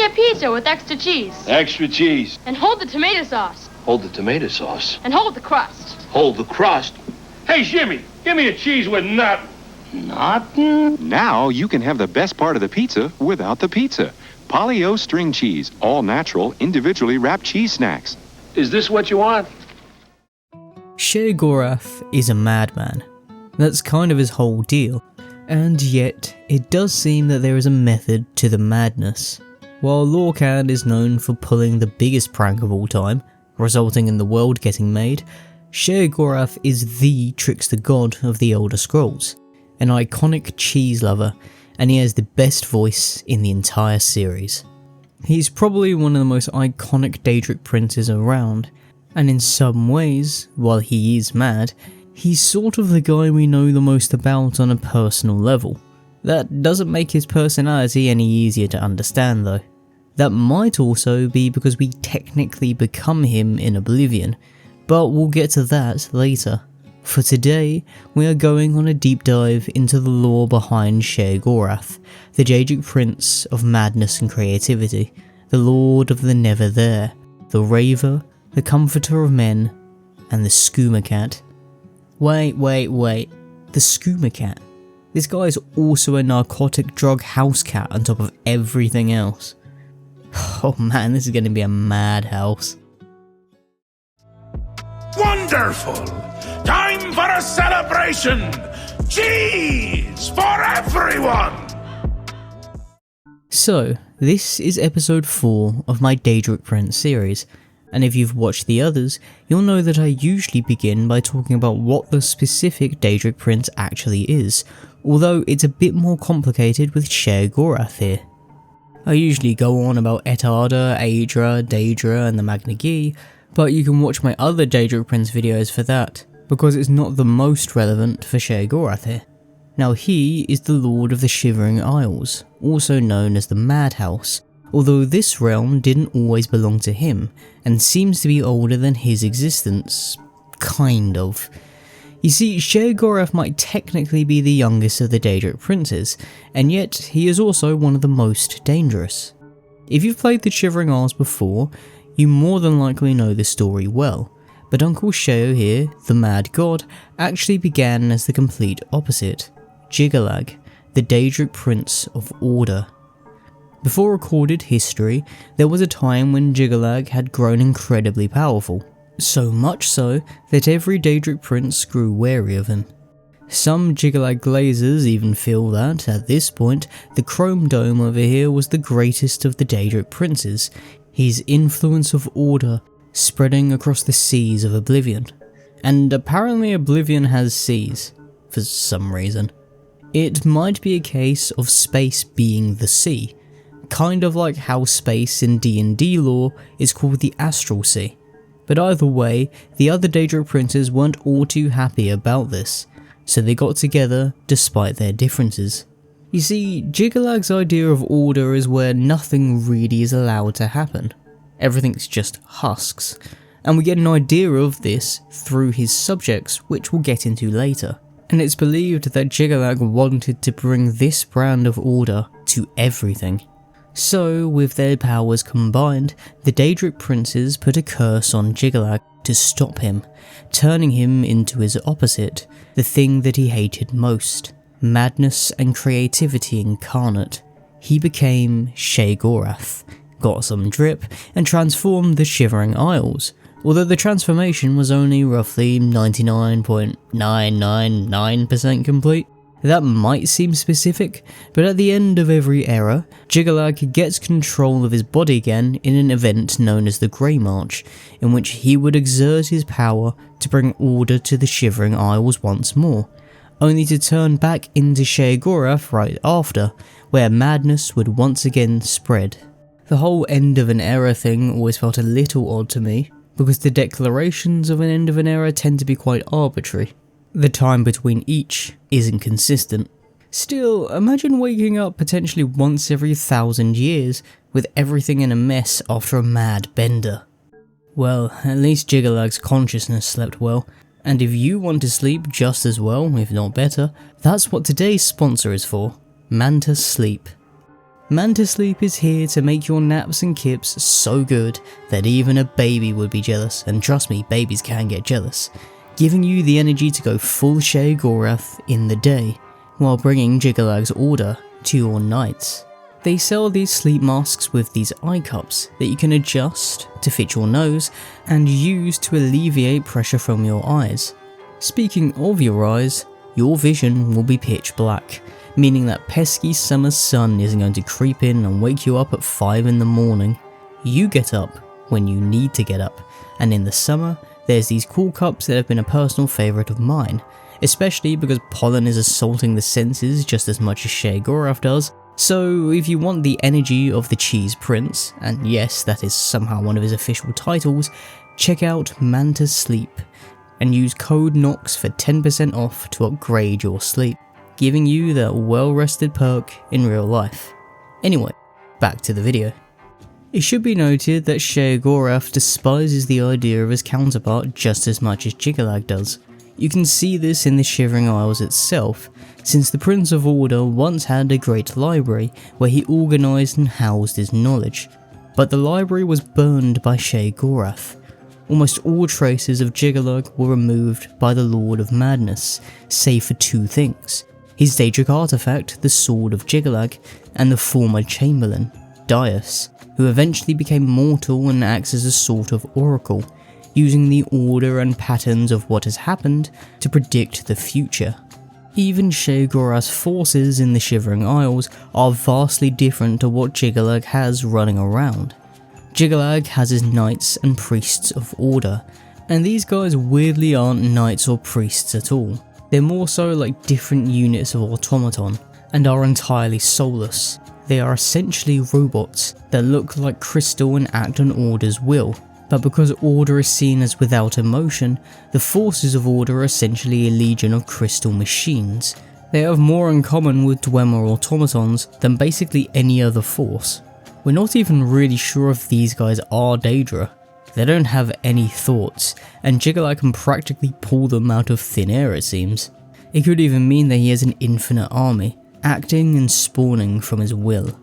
me a pizza with extra cheese. Extra cheese. And hold the tomato sauce. Hold the tomato sauce. And hold the crust. Hold the crust. Hey, Jimmy, give me a cheese with nothing. Nothing? Now you can have the best part of the pizza without the pizza. Polly-O string cheese, all natural, individually wrapped cheese snacks. Is this what you want? Sheogorath is a madman. That's kind of his whole deal. And yet, it does seem that there is a method to the madness. While Lorcan is known for pulling the biggest prank of all time, resulting in the world getting made, Sheogorath is the trickster god of the Elder Scrolls, an iconic cheese lover, and he has the best voice in the entire series. He's probably one of the most iconic Daedric princes around, and in some ways, while he is mad, he's sort of the guy we know the most about on a personal level. That doesn't make his personality any easier to understand though. That might also be because we technically become him in Oblivion, but we'll get to that later. For today, we are going on a deep dive into the lore behind Sheogorath, the Daedric Prince of Madness and Creativity, the Lord of the Never There, the Raver, the Comforter of Men, and the Skooma Cat. Wait, the Skooma Cat? This guy is also a narcotic drug house cat on top of everything else. Oh man, this is going to be a madhouse. Wonderful! Time for a celebration! Cheese for everyone! So, this is episode 4 of my Daedric Prince series, and if you've watched the others, you'll know that I usually begin by talking about what the specific Daedric Prince actually is, although it's a bit more complicated with Sheogorath here. I usually go on about Etarda, Aedra, Daedra and the Magna Gi, but you can watch my other Daedric Prince videos for that, because it's not the most relevant for Sheogorath here. Now he is the Lord of the Shivering Isles, also known as the Madhouse, although this realm didn't always belong to him, and seems to be older than his existence. Kind of. You see, Sheogorath might technically be the youngest of the Daedric Princes, and yet he is also one of the most dangerous. If you've played the Shivering Isles before, you more than likely know the story well, but Uncle Sheo here, the Mad God, actually began as the complete opposite, Jiggalag, the Daedric Prince of Order. Before recorded history, there was a time when Jiggalag had grown incredibly powerful, so much so that every Daedric Prince grew wary of him. Some Jiggalag glazers even feel that, at this point, the Chrome Dome over here was the greatest of the Daedric Princes, his influence of order spreading across the seas of Oblivion. And apparently Oblivion has seas, for some reason. It might be a case of space being the sea, kind of like how space in D&D lore is called the Astral Sea. But either way, the other Daedric Princes weren't all too happy about this, so they got together despite their differences. You see, Jiggalag's idea of order is where nothing really is allowed to happen. Everything's just husks, and we get an idea of this through his subjects, which we'll get into later. And it's believed that Jiggalag wanted to bring this brand of order to everything. So, with their powers combined, the Daedric Princes put a curse on Jiggalag to stop him, turning him into his opposite, the thing that he hated most, madness and creativity incarnate. He became Sheogorath, got some drip, and transformed the Shivering Isles, although the transformation was only roughly 99.999% complete. That might seem specific, but at the end of every era, Jiggalag gets control of his body again in an event known as the Grey March, in which he would exert his power to bring order to the Shivering Isles once more, only to turn back into Sheogorath right after, where madness would once again spread. The whole end of an era thing always felt a little odd to me, because the declarations of an end of an era tend to be quite arbitrary. The time between each isn't consistent. Still, imagine waking up potentially once every 1,000 years with everything in a mess after a mad bender. Well, at least Jiggalag's consciousness slept well, and if you want to sleep just as well, if not better, that's what today's sponsor is for, Manta Sleep. Manta Sleep is here to make your naps and kips so good that even a baby would be jealous, and trust me, babies can get jealous, giving you the energy to go full Sheogorath in the day, while bringing Jiggalag's order to your nights. They sell these sleep masks with these eye cups that you can adjust to fit your nose and use to alleviate pressure from your eyes. Speaking of your eyes, your vision will be pitch black, meaning that pesky summer sun isn't going to creep in and wake you up at 5 in the morning. You get up when you need to get up, and in the summer, there's these cool cups that have been a personal favourite of mine, especially because pollen is assaulting the senses just as much as Sheogorath does. So if you want the energy of the Cheese Prince, and yes, that is somehow one of his official titles, check out Manta Sleep, and use code NOX for 10% off to upgrade your sleep, giving you that well-rested perk in real life. Anyway, back to the video. It should be noted that Sheogorath despises the idea of his counterpart just as much as Jiggalag does. You can see this in the Shivering Isles itself, since the Prince of Order once had a great library where he organised and housed his knowledge, but the library was burned by Sheogorath. Almost all traces of Jiggalag were removed by the Lord of Madness, save for 2 things: his Daedric artifact, the Sword of Jiggalag, and the former Chamberlain, Dias, who eventually became mortal and acts as a sort of oracle, using the order and patterns of what has happened to predict the future. Even Sheogorath's forces in the Shivering Isles are vastly different to what Jiggalag has running around. Jiggalag has his knights and priests of order, and these guys weirdly aren't knights or priests at all. They're more so like different units of automaton, and are entirely soulless. They are essentially robots that look like crystal and act on Order's will, but because Order is seen as without emotion, the forces of Order are essentially a legion of crystal machines. They have more in common with Dwemer automatons than basically any other force. We're not even really sure if these guys are Daedra. They don't have any thoughts, and Jiggalag can practically pull them out of thin air, it seems. It could even mean that he has an infinite army, acting and spawning from his will.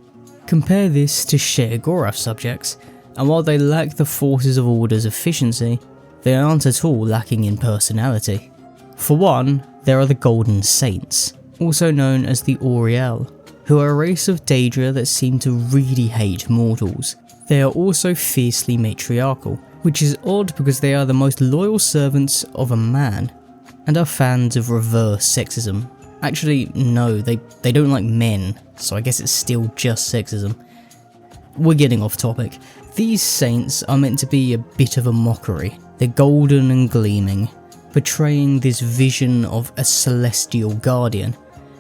Compare this to Sheogorath subjects, and while they lack the forces of Order's efficiency, they aren't at all lacking in personality. For one, there are the Golden Saints, also known as the Oriel, who are a race of Daedra that seem to really hate mortals. They are also fiercely matriarchal, which is odd because they are the most loyal servants of a man, and are fans of reverse sexism. Actually, no, they don't like men, so I guess it's still just sexism. We're getting off topic. These saints are meant to be a bit of a mockery. They're golden and gleaming, portraying this vision of a celestial guardian,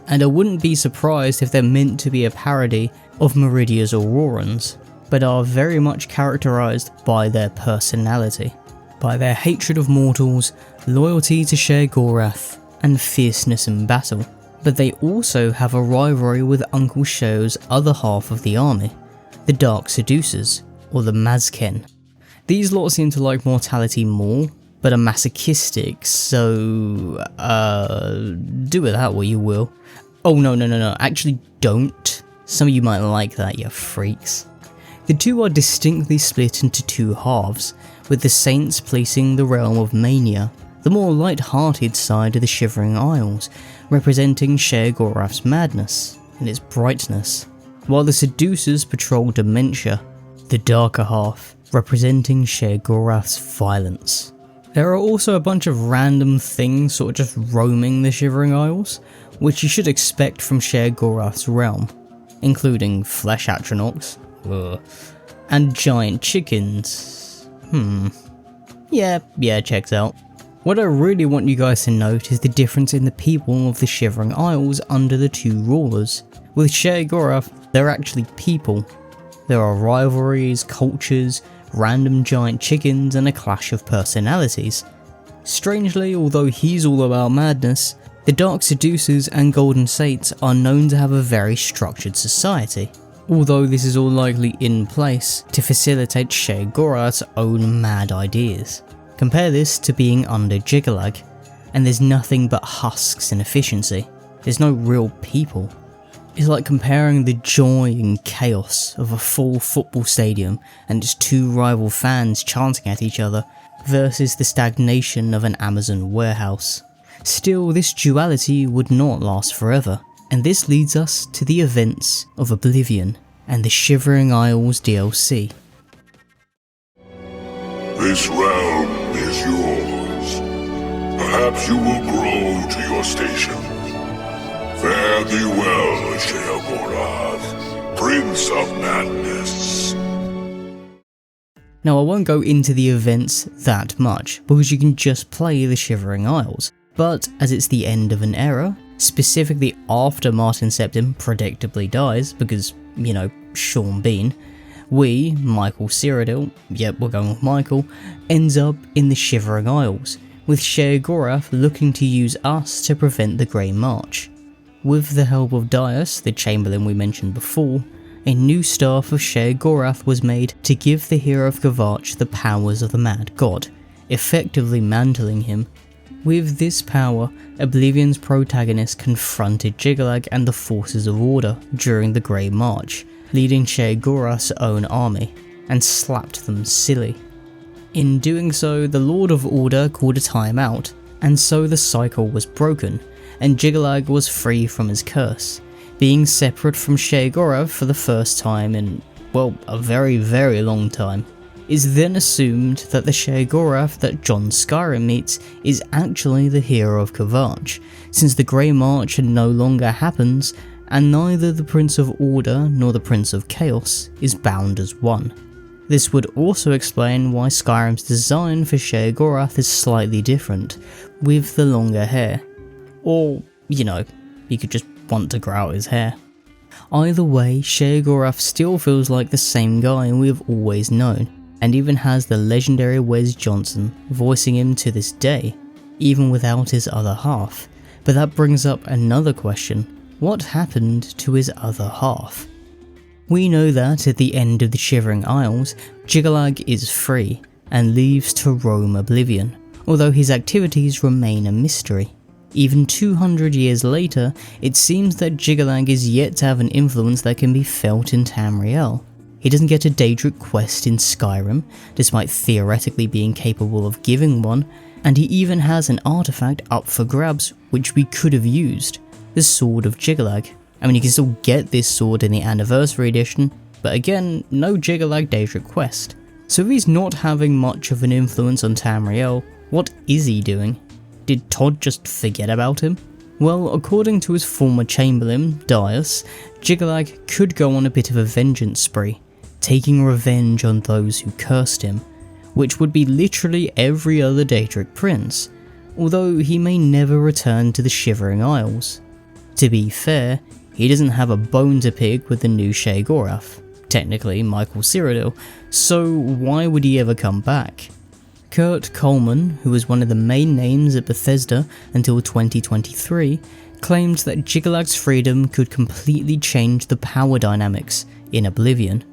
and I wouldn't be surprised if they're meant to be a parody of Meridia's Aurorans, but are very much characterised by their personality, by their hatred of mortals, loyalty to Sheogorath, and fierceness in battle. But they also have a rivalry with Uncle Sheo's other half of the army, the Dark Seducers, or the Mazken. These lot seem to like mortality more, but are masochistic, so do with that what you will. Oh no, actually don't. Some of you might like that, you freaks. The two are distinctly split into 2 halves, with the Saints placing the realm of Mania, the more light-hearted side of the Shivering Isles, representing Sheogorath's madness and its brightness, while the Seducers patrol Dementia, the darker half, representing Sheogorath's violence. There are also a bunch of random things sort of just roaming the Shivering Isles, which you should expect from Sheogorath's realm, including flesh atronachs, and giant chickens. Yeah, checks out. What I really want you guys to note is the difference in the people of the Shivering Isles under the 2 rulers. With Sheogorath, they're actually people. There are rivalries, cultures, random giant chickens, and a clash of personalities. Strangely, although he's all about madness, the Dark Seducers and Golden Saints are known to have a very structured society, although this is all likely in place to facilitate Sheogorath's own mad ideas. Compare this to being under Jiggalag, and there's nothing but husks and efficiency. There's no real people. It's like comparing the joy and chaos of a full football stadium and its two rival fans chanting at each other versus the stagnation of an Amazon warehouse. Still, this duality would not last forever, and this leads us to the events of Oblivion and the Shivering Isles DLC. This realm is yours. Perhaps you will grow to your station. Fare thee well, Sheogorath, Prince of Madness. Now, I won't go into the events that much, because you can just play the Shivering Isles, but as it's the end of an era, specifically after Martin Septim predictably dies, because, you know, Sean Bean, we, Michael Cyrodiil, yep, we're going with Michael, ends up in the Shivering Isles, with Sheogorath looking to use us to prevent the Grey March. With the help of Daius, the Chamberlain we mentioned before, a new staff of Sheogorath was made to give the hero of Kvatch the powers of the Mad God, effectively mantling him. With this power, Oblivion's protagonist confronted Jiggalag and the forces of order during the Grey March, leading Sheogorath's own army, and slapped them silly. In doing so, the Lord of Order called a timeout, and so the cycle was broken, and Jiggalag was free from his curse, being separate from Sheogorath for the first time in, well, a very, very long time. It's then assumed that the Sheogorath that John Skyrim meets is actually the hero of Kvatch, since the Grey March no longer happens, and neither the Prince of Order nor the Prince of Chaos is bound as one. This would also explain why Skyrim's design for Sheogorath is slightly different, with the longer hair. Or, you know, he could just want to grow out his hair. Either way, Sheogorath still feels like the same guy we have always known, and even has the legendary Wes Johnson voicing him to this day, even without his other half. But that brings up another question: what happened to his other half? We know that at the end of the Shivering Isles, Jiggalag is free, and leaves to roam Oblivion, although his activities remain a mystery. Even 200 years later, it seems that Jiggalag is yet to have an influence that can be felt in Tamriel. He doesn't get a Daedric quest in Skyrim, despite theoretically being capable of giving one, and he even has an artifact up for grabs which we could have used, the Sword of Jiggalag. I mean, you can still get this sword in the Anniversary Edition, but again, no Jiggalag Daedric quest. So if he's not having much of an influence on Tamriel, what is he doing? Did Todd just forget about him? Well, according to his former Chamberlain, Daius, Jiggalag could go on a bit of a vengeance spree, taking revenge on those who cursed him, which would be literally every other Daedric Prince, although he may never return to the Shivering Isles. To be fair, he doesn't have a bone to pick with the new Sheogorath, technically Michael Cyrodiil, so why would he ever come back? Kurt Coleman, who was one of the main names at Bethesda until 2023, claimed that Jiggalag's freedom could completely change the power dynamics in Oblivion,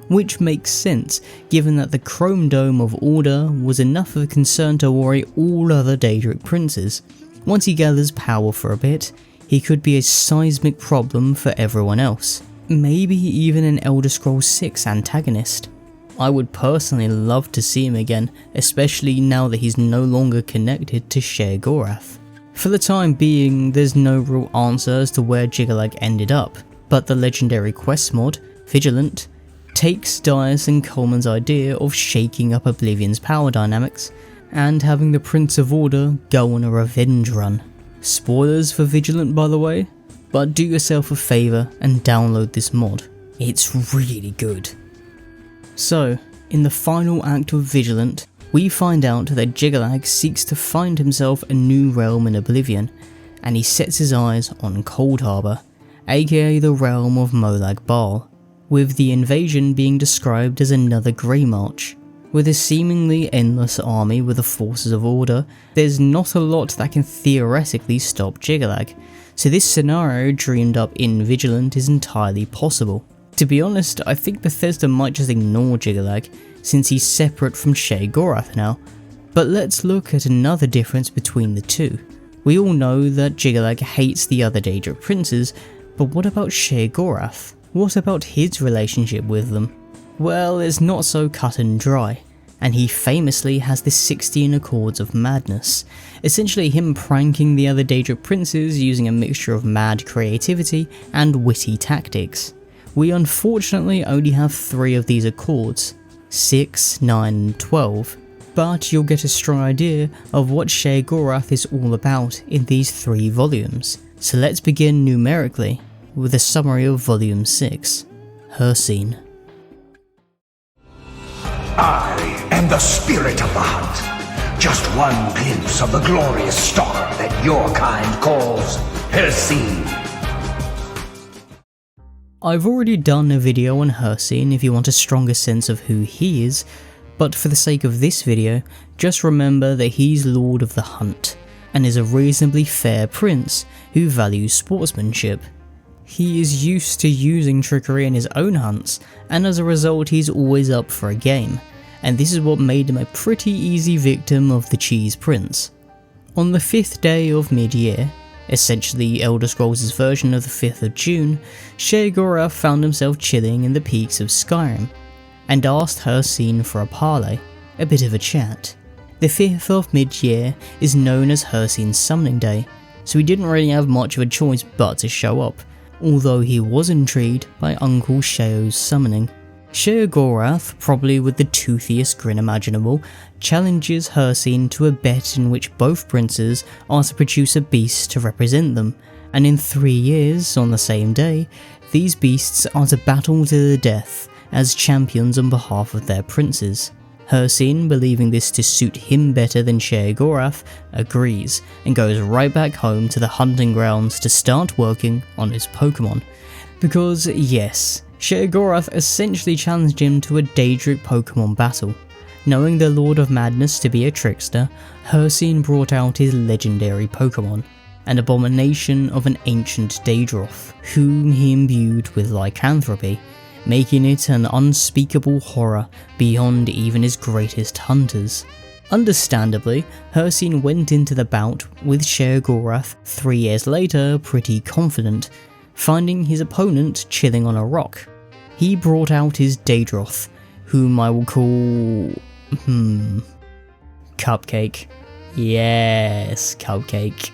which makes sense given that the Chrome Dome of Order was enough of a concern to worry all other Daedric Princes. Once he gathers power for a bit, he could be a seismic problem for everyone else, maybe even an Elder Scrolls 6 antagonist. I would personally love to see him again, especially now that he's no longer connected to Sheogorath. For the time being, there's no real answer as to where Jiggalag ended up, but the legendary quest mod, Vigilant, takes Daius and Coleman's idea of shaking up Oblivion's power dynamics, and having the Prince of Order go on a revenge run. Spoilers for Vigilant, by the way, but do yourself a favour and download this mod. It's really good. So, in the final act of Vigilant, we find out that Jiggalag seeks to find himself a new realm in Oblivion, and he sets his eyes on Cold Harbour, aka the realm of Molag Bal, with the invasion being described as another Grey March. With a seemingly endless army with the forces of order, there's not a lot that can theoretically stop Jiggalag, so this scenario dreamed up in Vigilant is entirely possible. To be honest, I think Bethesda might just ignore Jiggalag, since he's separate from Sheogorath now. But let's look at another difference between the two. We all know that Jiggalag hates the other Daedric Princes, But what about Sheogorath? What about his relationship with them? Well, it's not so cut and dry, and he famously has the 16 Accords of Madness, essentially him pranking the other Daedric Princes using a mixture of mad creativity and witty tactics. We unfortunately only have 3 of these Accords, 6, 9 and 12, but you'll get a strong idea of what Sheogorath is all about in these 3 volumes. So let's begin numerically with a summary of Volume 6, Hircine. I am the spirit of the hunt. Just one glimpse of the glorious star that your kind calls Hircine. I've already done a video on Hircine if you want a stronger sense of who he is, but for the sake of this video, just remember that he's Lord of the Hunt, and is a reasonably fair prince who values sportsmanship. He is used to using trickery in his own hunts, and as a result he's always up for a game, and this is what made him a pretty easy victim of the Cheese Prince. On the 5th day of mid-year, essentially Elder Scrolls' version of the 5th of June, Sheogorath found himself chilling in the peaks of Skyrim, and asked Hircine for a parley, a bit of a chat. The 5th of mid-year is known as Hircine's summoning day, so he didn't really have much of a choice but to show up, although he was intrigued by Uncle Sheo's summoning. Sheogorath, probably with the toothiest grin imaginable, challenges Hircine to a bet in which both princes are to produce a beast to represent them, and in 3 years, on the same day, these beasts are to battle to the death as champions on behalf of their princes. Hircine, believing this to suit him better than Sheogorath, agrees and goes right back home to the hunting grounds to start working on his Pokemon. Because yes, Sheogorath essentially challenged him to a Daedric Pokemon battle. Knowing the Lord of Madness to be a trickster, Hircine brought out his legendary Pokemon, an abomination of an ancient Daedroth, whom he imbued with lycanthropy, making it an unspeakable horror beyond even his greatest hunters. Understandably, Hircine went into the bout with Sheogorath 3 years later pretty confident, finding his opponent chilling on a rock. He brought out his Daedroth, whom I will call... Cupcake. Yes, Cupcake.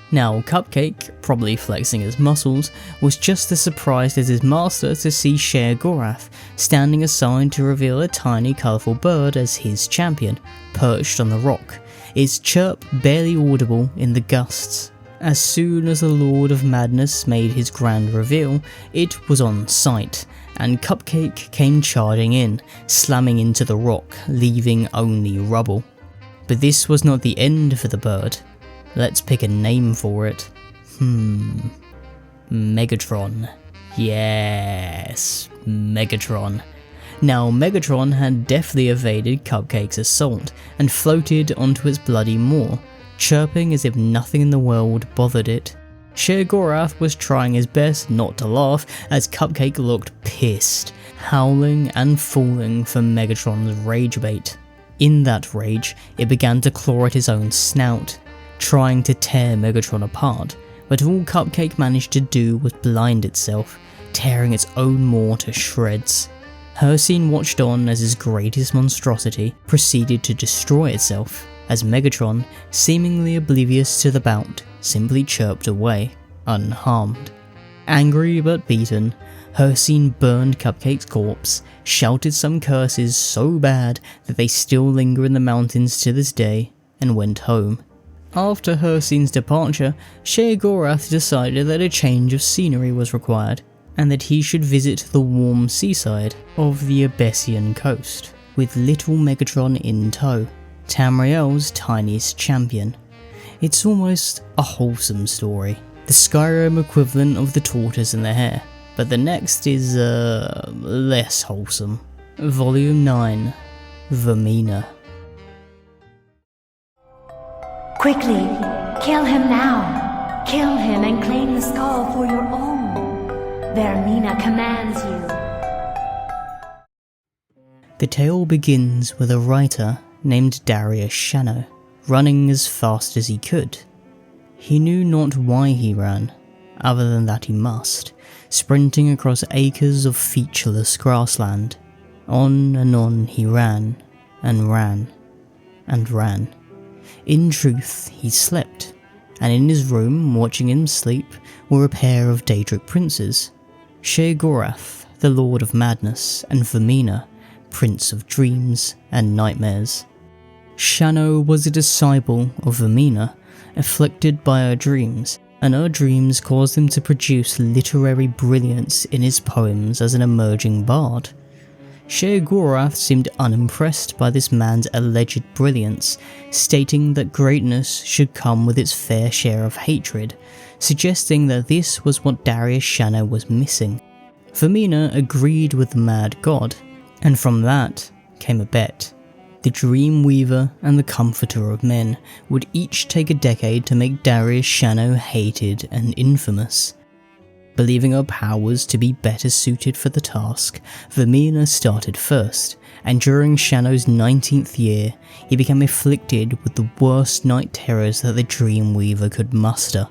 Now, Cupcake, probably flexing his muscles, was just as surprised as his master to see Sheogorath standing aside to reveal a tiny colourful bird as his champion, perched on the rock, its chirp barely audible in the gusts. As soon as the Lord of Madness made his grand reveal, it was on sight, and Cupcake came charging in, slamming into the rock, leaving only rubble. But this was not the end for the bird. Let's pick a name for it. Megatron. Yes, Megatron. Now, Megatron had deftly evaded Cupcake's assault and floated onto its bloody maw, chirping as if nothing in the world bothered it. Sheogorath was trying his best not to laugh as Cupcake looked pissed, howling and falling for Megatron's rage bait. In that rage, it began to claw at his own snout, trying to tear Megatron apart, but all Cupcake managed to do was blind itself, tearing its own maw to shreds. Hircine watched on as his greatest monstrosity proceeded to destroy itself, as Megatron, seemingly oblivious to the bout, simply chirped away, unharmed. Angry but beaten, Hircine burned Cupcake's corpse, shouted some curses so bad that they still linger in the mountains to this day, and went home. After Hircine's departure, Sheogorath decided that a change of scenery was required, and that he should visit the warm seaside of the Abessian coast, with little Megatron in tow, Tamriel's tiniest champion. It's almost a wholesome story, the Skyrim equivalent of the tortoise and the hare, but the next is less wholesome. Volume 9, Vaermina. Quickly, kill him now. Kill him and claim the skull for your own. Vaermina commands you. The tale begins with a writer named Darius Shano, running as fast as he could. He knew not why he ran, other than that he must, sprinting across acres of featureless grassland. On and on he ran, and ran, and ran. In truth, he slept, and in his room, watching him sleep, were a pair of Daedric Princes, Sheogorath, the Lord of Madness, and Vaermina, Prince of Dreams and Nightmares. Shano was a disciple of Vaermina, afflicted by her dreams, and her dreams caused him to produce literary brilliance in his poems as an emerging bard. Sheogorath seemed unimpressed by this man's alleged brilliance, stating that greatness should come with its fair share of hatred, suggesting that this was what Darius Shano was missing. Vaermina agreed with the mad god, and from that came a bet. The Dream Weaver and the Comforter of Men would each take a decade to make Darius Shano hated and infamous. Believing her powers to be better suited for the task, Vaermina started first, and during Shano's 19th year, he became afflicted with the worst night terrors that the Dream Weaver could muster.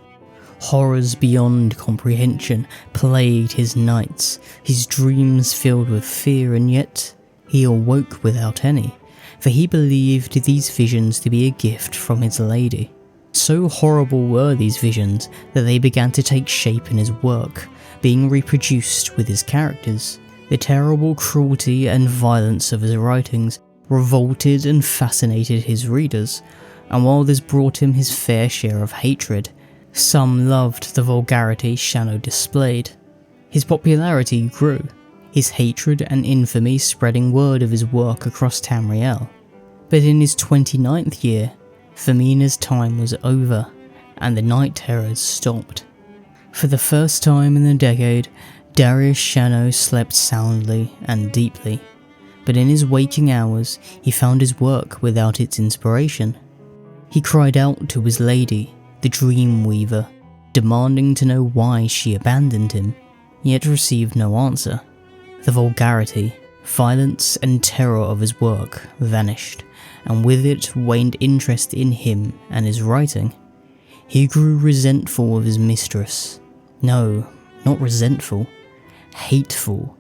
Horrors beyond comprehension plagued his nights, his dreams filled with fear, and yet he awoke without any, for he believed these visions to be a gift from his lady. So horrible were these visions that they began to take shape in his work, being reproduced with his characters. The terrible cruelty and violence of his writings revolted and fascinated his readers, and while this brought him his fair share of hatred, some loved the vulgarity Shano displayed. His popularity grew, his hatred and infamy spreading word of his work across Tamriel. But in his 29th year, Vaermina's time was over, and the night terrors stopped. For the first time in a decade, Darius Shano slept soundly and deeply, but in his waking hours he found his work without its inspiration. He cried out to his lady, the Dream Weaver, demanding to know why she abandoned him, yet received no answer. The vulgarity, violence and terror of his work vanished, and with it waned interest in him and his writing. He grew resentful of his mistress. No, not resentful, hateful.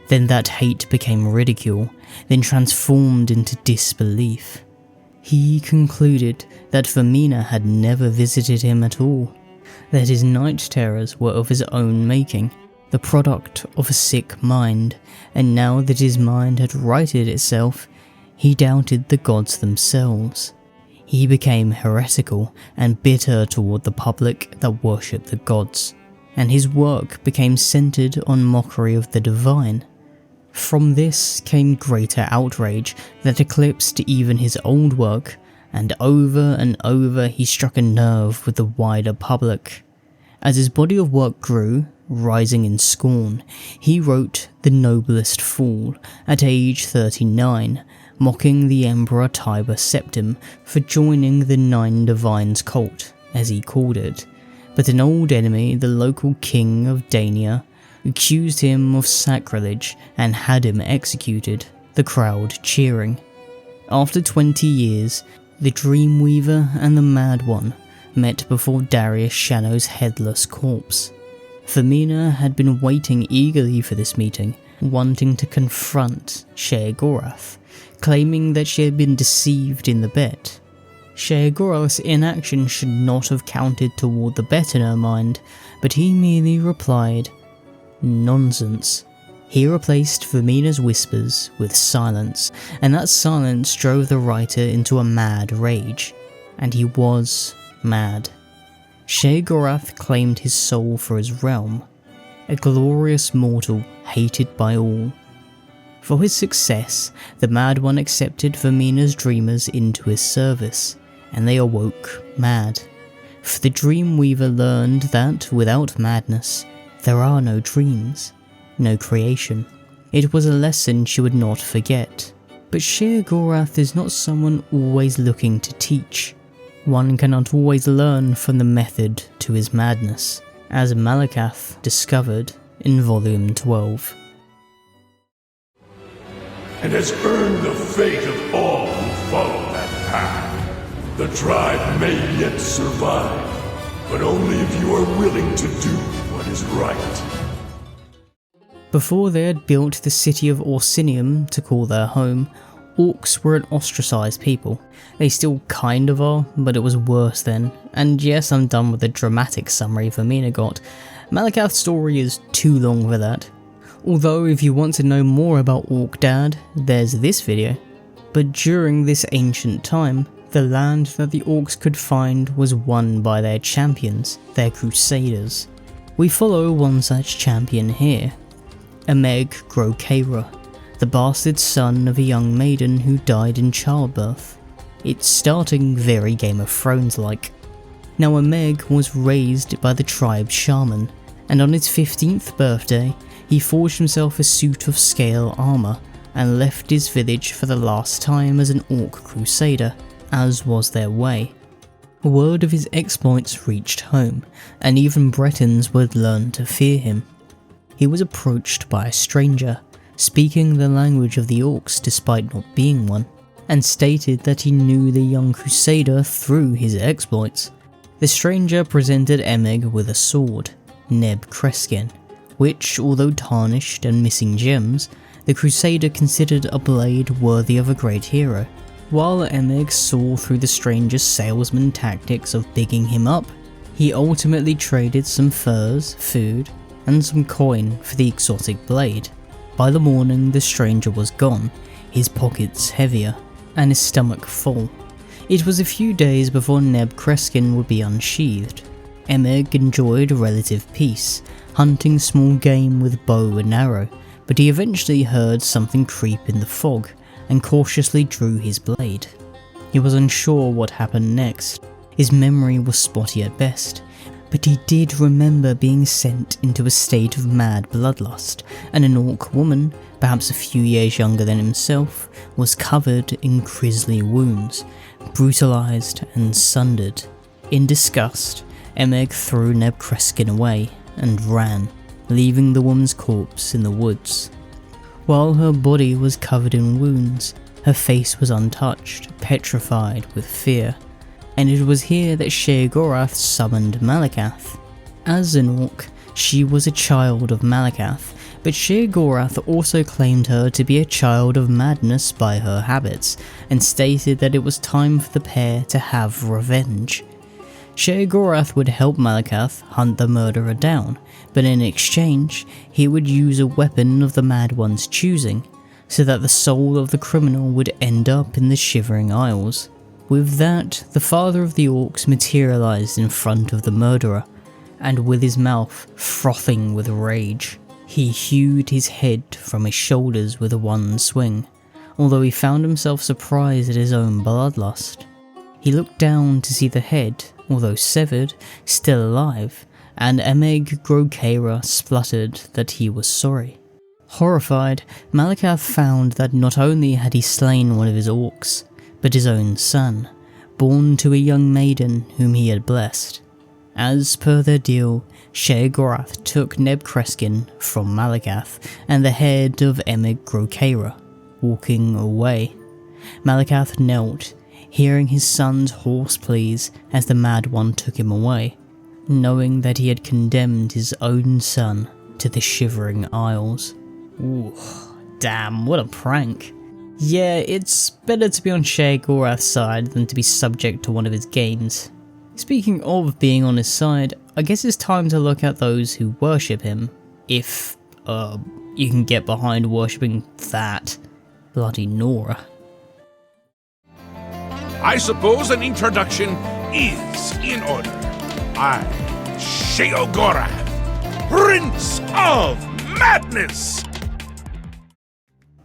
Then that hate became ridicule, then transformed into disbelief. He concluded that Vaermina had never visited him at all, that his night terrors were of his own making, the product of a sick mind, and now that his mind had righted itself, he doubted the gods themselves. He became heretical and bitter toward the public that worshipped the gods, and his work became centered on mockery of the divine. From this came greater outrage that eclipsed even his old work, and over he struck a nerve with the wider public. As his body of work grew, rising in scorn, he wrote The Noblest Fool at age 39, mocking the Emperor Tiber Septim for joining the Nine Divines cult, as he called it, but an old enemy, the local king of Dania, accused him of sacrilege and had him executed, the crowd cheering. After 20 years, the Dreamweaver and the Mad One met before Darius Shano's headless corpse. Vaermina had been waiting eagerly for this meeting, wanting to confront Sheogorath, claiming that she had been deceived in the bet. Sheogorath's inaction should not have counted toward the bet in her mind, but he merely replied, "Nonsense." He replaced Vaermina's whispers with silence, and that silence drove the writer into a mad rage. And he was mad. Sheogorath claimed his soul for his realm, a glorious mortal hated by all. For his success, the Mad One accepted Vaermina's dreamers into his service, and they awoke mad. For the Dreamweaver learned that without madness, there are no dreams, no creation. It was a lesson she would not forget. But Sheogorath is not someone always looking to teach. One cannot always learn from the method to his madness, as Malacath discovered in Volume 12. And has earned the fate of all who follow that path. The tribe may yet survive. but only if you are willing to do what is right. Before they had built the city of Orsinium to call their home, orcs were an ostracised people. They still kind of are, but it was worse then. And yes, I'm done with the dramatic summary Vaermina got. Malacath's story is too long for that. Although if you want to know more about Orc Dad, there's this video. But during this ancient time, the land that the orcs could find was won by their champions, their crusaders. We follow one such champion here, Emeg Grokeira, the bastard son of a young maiden who died in childbirth. It's starting very Game of Thrones-like. Now Emeg was raised by the tribe's shaman, and on his 15th birthday, he forged himself a suit of scale armour and left his village for the last time as an orc crusader, as was their way. Word of his exploits reached home, and even Bretons would learn to fear him. He was approached by a stranger, speaking the language of the orcs despite not being one, and stated that he knew the young crusader through his exploits. The stranger presented Emeg with a sword, Neb Kreskin, which, although tarnished and missing gems, the crusader considered a blade worthy of a great hero. While Emeg saw through the stranger's salesman tactics of bigging him up, he ultimately traded some furs, food, and some coin for the exotic blade. By the morning the stranger was gone, his pockets heavier, and his stomach full. It was a few days before Neb Kreskin would be unsheathed. Emeg enjoyed relative peace, hunting small game with bow and arrow, but he eventually heard something creep in the fog, and cautiously drew his blade. He was unsure what happened next. His memory was spotty at best, but he did remember being sent into a state of mad bloodlust, and an orc woman, perhaps a few years younger than himself, was covered in grisly wounds, brutalized and sundered. In disgust, Emeg threw Neb Kreskin away and ran, leaving the woman's corpse in the woods. While her body was covered in wounds, her face was untouched, petrified with fear, and it was here that Sheogorath summoned Malacath. As an orc, she was a child of Malacath, but Sheogorath also claimed her to be a child of madness by her habits, and stated that it was time for the pair to have revenge. Sheogorath would help Malacath hunt the murderer down, but in exchange, he would use a weapon of the Mad One's choosing, so that the soul of the criminal would end up in the Shivering Isles. With that, the father of the orcs materialized in front of the murderer, and with his mouth frothing with rage, he hewed his head from his shoulders with one swing, although he found himself surprised at his own bloodlust. He looked down to see the head, although severed, still alive, and Emeg Grokeira spluttered that he was sorry. Horrified, Malacath found that not only had he slain one of his orcs, but his own son, born to a young maiden whom he had blessed. As per their deal, Sheogorath took Neb Kreskin from Malacath and the head of Emeg Grokeira, walking away. Malacath knelt, hearing his son's hoarse pleas as the Mad One took him away, knowing that he had condemned his own son to the Shivering Isles. Ooh, damn, what a prank. Yeah, it's better to be on Sheogorath's side than to be subject to one of his games. Speaking of being on his side, I guess it's time to look at those who worship him, if, you can get behind worshipping that bloody Nora. I suppose an introduction is in order. I, Sheogorath, Prince of Madness!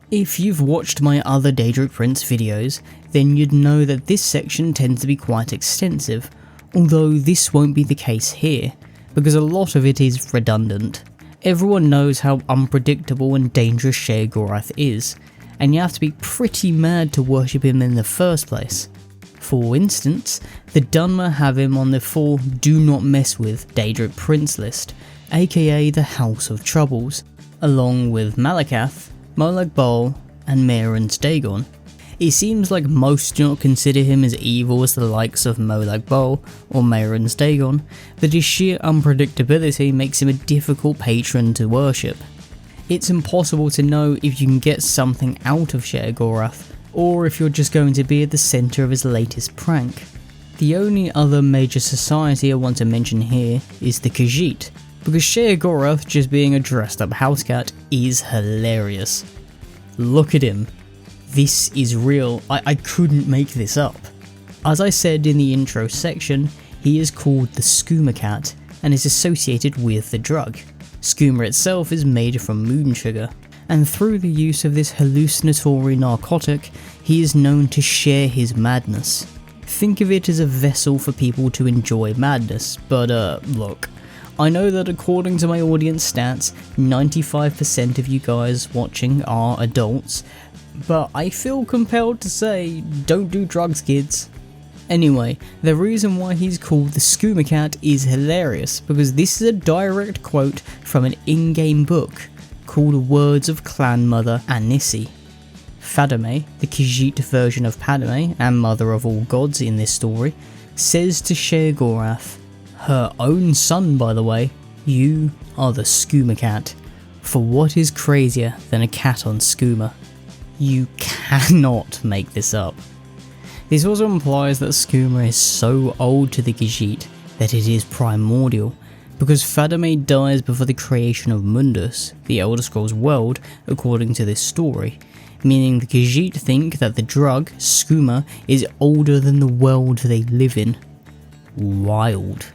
If you've watched my other Daedric Prince videos, then you'd know that this section tends to be quite extensive, although this won't be the case here, because a lot of it is redundant. Everyone knows how unpredictable and dangerous Sheogorath is, and you have to be pretty mad to worship him in the first place. For instance, the Dunmer have him on the 4 Do Not Mess With Daedric Prince list, aka the House of Troubles, along with Malacath, Molag Bal, and Mehrunes Dagon. It seems like most do not consider him as evil as the likes of Molag Bal or Mehrunes Dagon, but his sheer unpredictability makes him a difficult patron to worship. It's impossible to know if you can get something out of Sheogorath, or if you're just going to be at the centre of his latest prank. The only other major society I want to mention here is the Khajiit, because Sheogorath just being a dressed up housecat is hilarious. Look at him. This is real, I couldn't make this up. As I said in the intro section, he is called the skooma cat and is associated with the drug. Skooma itself is made from moon sugar, and through the use of this hallucinatory narcotic, he is known to share his madness. Think of it as a vessel for people to enjoy madness, but look, I know that according to my audience stats, 95% of you guys watching are adults, but I feel compelled to say, don't do drugs, kids. Anyway, the reason why he's called the skooma cat is hilarious, because this is a direct quote from an in-game book called Words of Clan Mother Anissi. Fadame, the Khajiit version of Padme and mother of all gods in this story, says to Sheogorath, her own son by the way, you are the skooma cat, for what is crazier than a cat on skooma? You cannot make this up. This also implies that skooma is so old to the Khajiit that it is primordial, because Fadame dies before the creation of Mundus, the Elder Scrolls world, according to this story, meaning the Khajiit think that the drug, skooma, is older than the world they live in. Wild.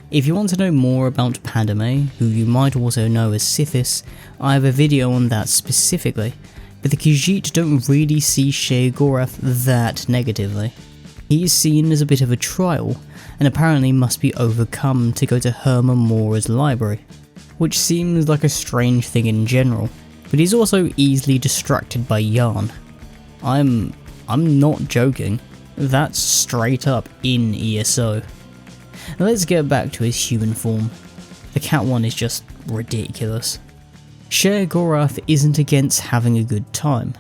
If you want to know more about Padme, who you might also know as Sithis, I have a video on that specifically, but the Khajiit don't really see Sheogorath that negatively. He is seen as a bit of a trial, and apparently must be overcome to go to Herma Mora's library, which seems like a strange thing in general, but he's also easily distracted by yarn. I'm not joking, that's straight up in ESO. Now let's get back to his human form. The cat one is just ridiculous. Sheogorath isn't against having a good time.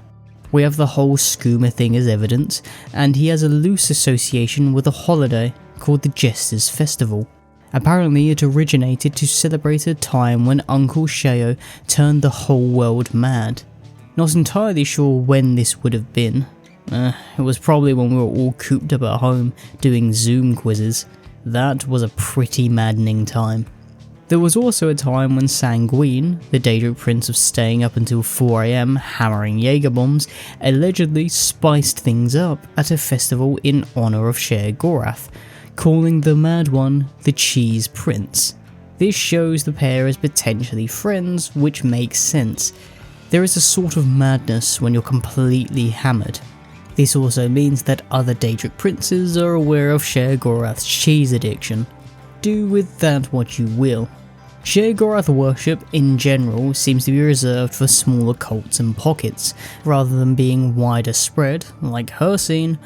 We have the whole skooma thing as evidence, and he has a loose association with a holiday called the Jester's Festival. Apparently it originated to celebrate a time when Uncle Sheo turned the whole world mad. Not entirely sure when this would have been. It was probably when we were all cooped up at home doing Zoom quizzes. That was a pretty maddening time. There was also a time when Sanguine, the Daedric Prince of staying up until 4 AM hammering Jaeger bombs, allegedly spiced things up at a festival in honour of Sheogorath, calling the Mad One the Cheese Prince. This shows the pair as potentially friends, which makes sense. There is a sort of madness when you're completely hammered. This also means that other Daedric Princes are aware of Sheogorath's cheese addiction. Do with that what you will. Sheogorath worship in general seems to be reserved for smaller cults and pockets, rather than being wider spread, like Hircine,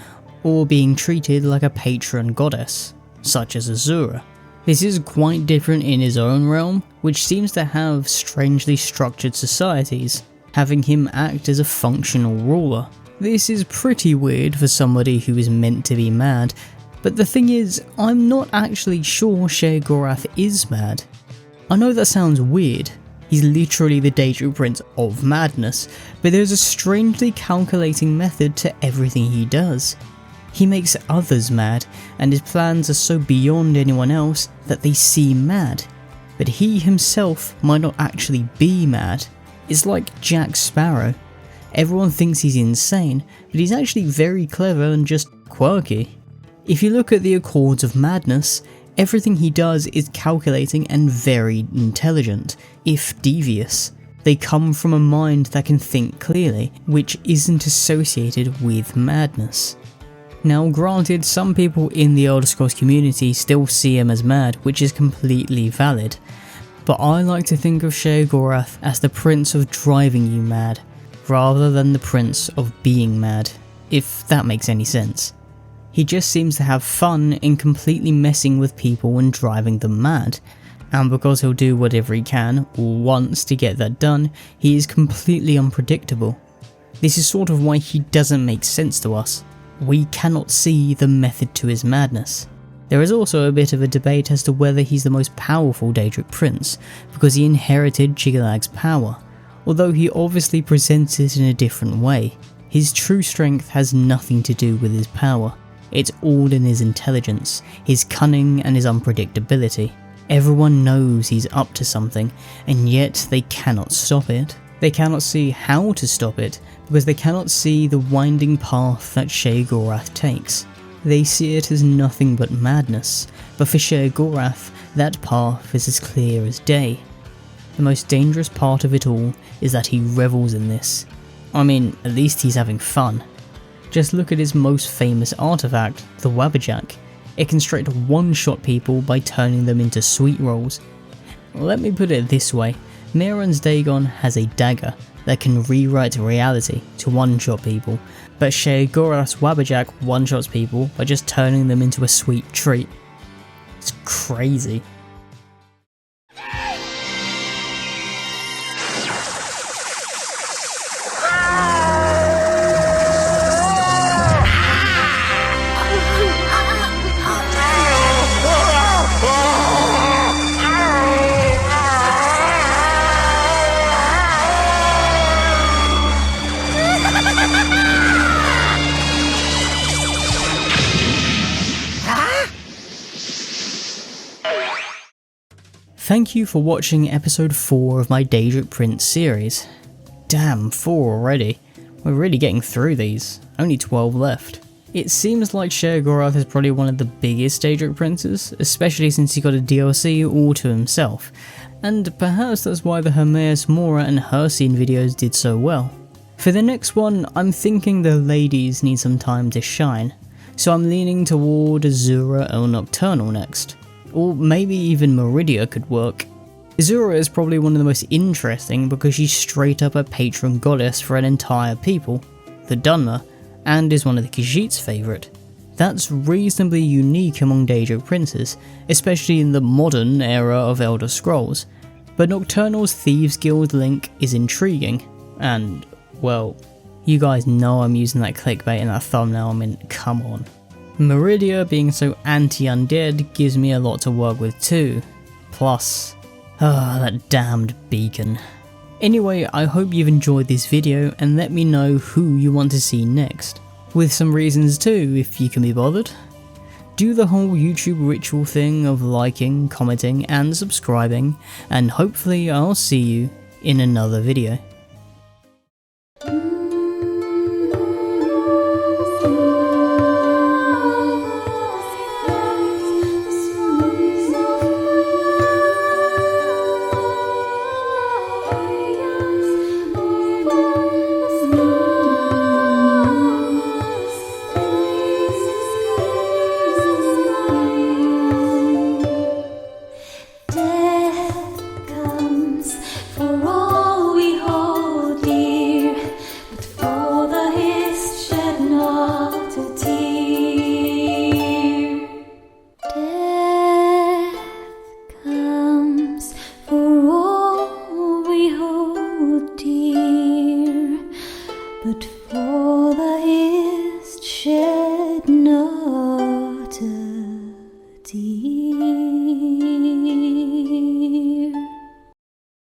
or being treated like a patron goddess, such as Azura. This is quite different in his own realm, which seems to have strangely structured societies, having him act as a functional ruler. This is pretty weird for somebody who is meant to be mad, but the thing is, I'm not actually sure Sheogorath is mad. I know that sounds weird, he's literally the Daedric Prince of Madness, but there's a strangely calculating method to everything he does. He makes others mad, and his plans are so beyond anyone else that they seem mad, but he himself might not actually be mad. It's like Jack Sparrow. Everyone thinks he's insane, but he's actually very clever and just quirky. If you look at the Accords of Madness, everything he does is calculating and very intelligent, if devious. They come from a mind that can think clearly, which isn't associated with madness. Now granted, some people in the Elder Scrolls community still see him as mad, which is completely valid, but I like to think of Sheogorath as the prince of driving you mad, rather than the prince of being mad, if that makes any sense. He just seems to have fun in completely messing with people and driving them mad, and because he'll do whatever he can, or wants to get that done, he is completely unpredictable. This is sort of why he doesn't make sense to us. We cannot see the method to his madness. There is also a bit of a debate as to whether he's the most powerful Daedric Prince, because he inherited Chigalagh's power, although he obviously presents it in a different way. His true strength has nothing to do with his power. It's all in his intelligence, his cunning and his unpredictability. Everyone knows he's up to something, and yet they cannot stop it. They cannot see how to stop it, because they cannot see the winding path that Sheogorath takes. They see it as nothing but madness, but for Sheogorath, that path is as clear as day. The most dangerous part of it all is that he revels in this. I mean, at least he's having fun. Just look at his most famous artifact, the Wabberjack. It can straight one-shot people by turning them into sweet rolls. Let me put it this way, Mehrunes Dagon has a dagger that can rewrite reality to one-shot people, but Sheogorath's Wabberjack one-shots people by just turning them into a sweet treat. It's crazy. Thank you for watching episode 4 of my Daedric Prince series. Damn, 4 already. We're really getting through these. Only 12 left. It seems like Sheogorath is probably one of the biggest Daedric Princes, especially since he got a DLC all to himself, and perhaps that's why the Hermaeus Mora and Hircine videos did so well. For the next one, I'm thinking the ladies need some time to shine, so I'm leaning toward Azura or Nocturnal next. Or maybe even Meridia could work. Azura is probably one of the most interesting because she's straight up a patron goddess for an entire people, the Dunmer, and is one of the Khajiit's favourite. That's reasonably unique among Daedric Princes, especially in the modern era of Elder Scrolls, but Nocturnal's Thieves Guild link is intriguing, and, well, you guys know I'm using that clickbait in that thumbnail, I mean, come on. Meridia being so anti-undead gives me a lot to work with too. Plus, that damned beacon. Anyway, I hope you've enjoyed this video and let me know who you want to see next. With some reasons too, if you can be bothered. Do the whole YouTube ritual thing of liking, commenting and subscribing, and hopefully I'll see you in another video. But for the Hist shed not